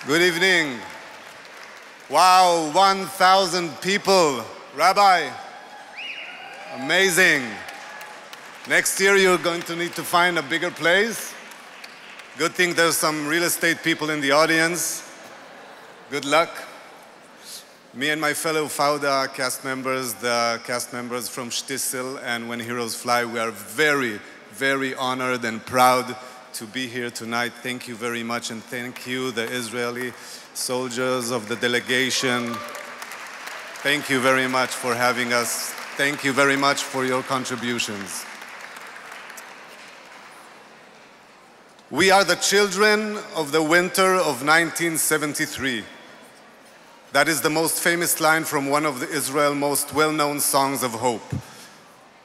Good evening. Wow, 1,000 people. Rabbi, amazing. Next year you're going to need to find a bigger place. Good thing there's some real estate people in the audience. Good luck. Me and my fellow Fauda cast members, the cast members from Shtisel and When Heroes Fly, we are very, very honored and proud to be here tonight. Thank you very much, and thank you, the Israeli soldiers of the delegation. Thank you very much for having us. Thank you very much for your contributions. We are the children of the winter of 1973. That is the most famous line from one of Israel's most well-known songs of hope.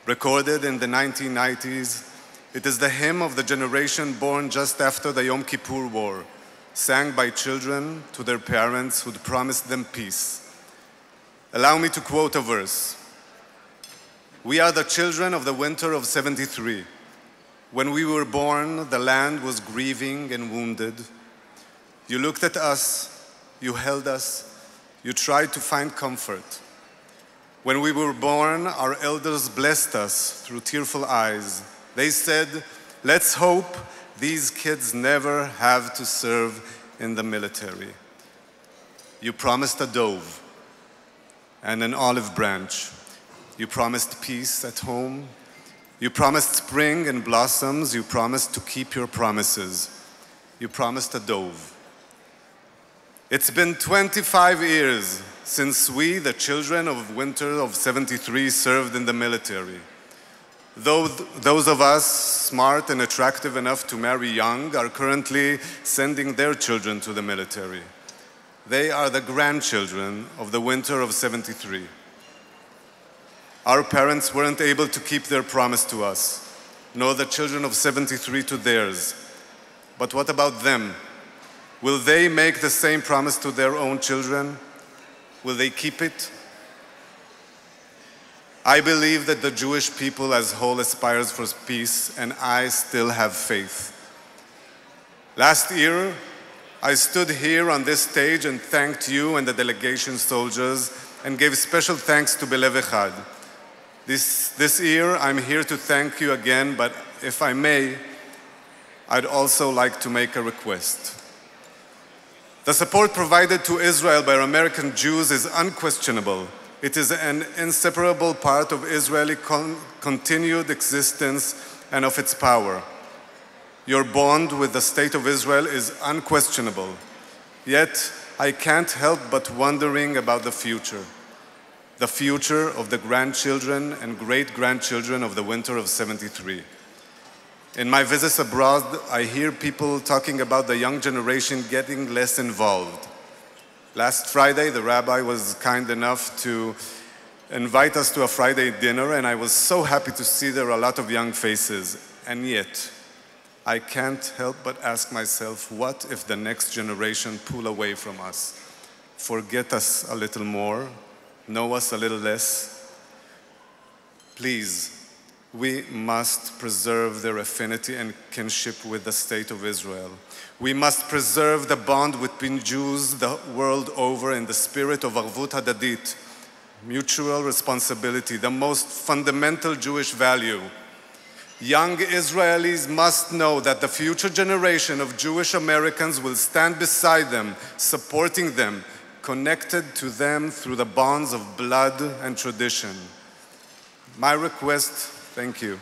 Recorded in the 1990s, it is the hymn of the generation born just after the Yom Kippur War, sang by children to their parents who'd promised them peace. Allow me to quote a verse. We are the children of the winter of 73. When we were born, the land was grieving and wounded. You looked at us, you held us, you tried to find comfort. When we were born, our elders blessed us through tearful eyes. They said, let's hope these kids never have to serve in the military. You promised a dove and an olive branch. You promised peace at home. You promised spring and blossoms. You promised to keep your promises. You promised a dove. It's been 25 years since we, the children of winter of 73, served in the military. Those of us smart and attractive enough to marry young are currently sending their children to the military. They are the grandchildren of the winter of 73. Our parents weren't able to keep their promise to us, nor the children of 73 to theirs. But what about them? Will they make the same promise to their own children? Will they keep it? I believe that the Jewish people as whole aspires for peace, and I still have faith. Last year, I stood here on this stage and thanked you and the delegation soldiers and gave special thanks to Belev Echad. This year, I'm here to thank you again, but if I may, I'd also like to make a request. The support provided to Israel by American Jews is unquestionable. It is an inseparable part of Israeli continued existence and of its power. Your bond with the State of Israel is unquestionable. Yet, I can't help but wondering about the future of the grandchildren and great-grandchildren of the winter of 73. In my visits abroad, I hear people talking about the young generation getting less involved. Last Friday, the rabbi was kind enough to invite us to a Friday dinner, and I was so happy to see there are a lot of young faces. And yet, I can't help but ask myself, what if the next generation pull away from us, forget us a little more, know us a little less? Please, we must preserve their affinity and kinship with the State of Israel. We must preserve the bond between Jews the world over in the spirit of Arvut Hadadit, mutual responsibility, the most fundamental Jewish value. Young Israelis must know that the future generation of Jewish Americans will stand beside them, supporting them, connected to them through the bonds of blood and tradition. My request, thank you.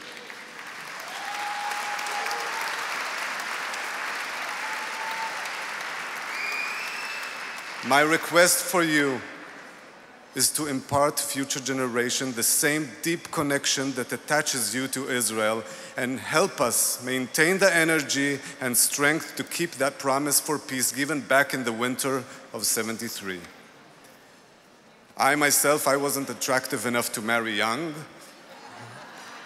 My request for you is to impart future generation the same deep connection that attaches you to Israel and help us maintain the energy and strength to keep that promise for peace given back in the winter of 73. I myself, I wasn't attractive enough to marry young.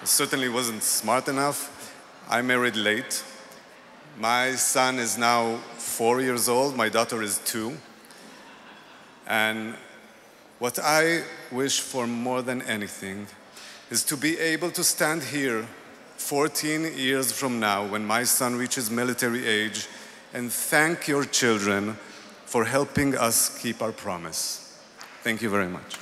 I certainly wasn't smart enough. I married late. My son is now 4 years old. My daughter is 2. And what I wish for more than anything is to be able to stand here 14 years from now when my son reaches military age and thank your children for helping us keep our promise. Thank you very much.